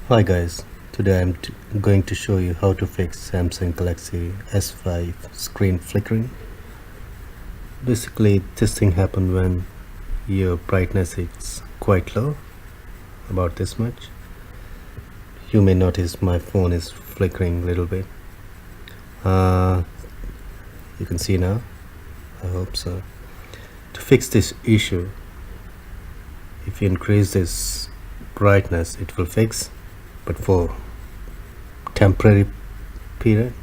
Hi guys, today I'm going to show you how to fix Samsung Galaxy S5 screen flickering. Basically this thing happens when your brightness is quite low, about this much. You may notice my phone is flickering a little bit. You can see now, I hope so. To fix this issue, if you increase this brightness it will fix, but for temporary period.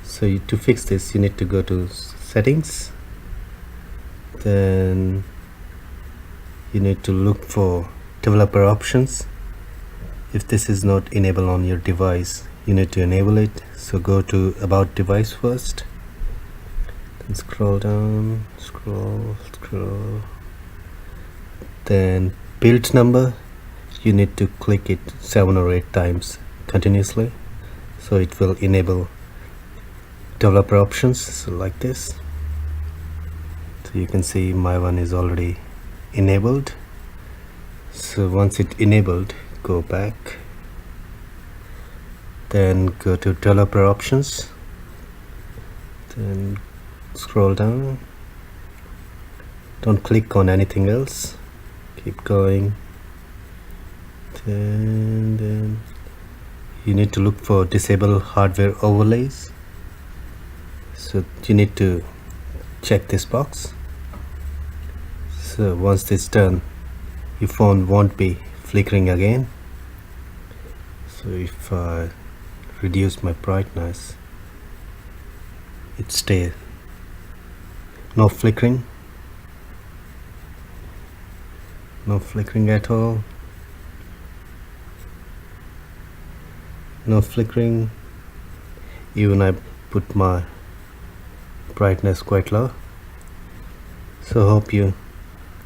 So to fix this you need to go to settings, then you need to look for developer options. If this is not enabled on your device, you need to enable it. So go to about device first, then scroll down, scroll, then build number, you need to click it 7 or 8 times continuously, so it will enable developer options. So like this, so you can see my one is already enabled. So once it enabled, go back, then go to developer options, then scroll down, don't click on anything else, keep going. Then you need to look for disable hardware overlays, so you need to check this box. So once this is done, your phone won't be flickering again. So if I reduce my brightness, it stays no flickering at all, no flickering. Even I put my brightness quite low. So hope you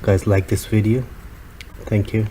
guys like this video. Thank you.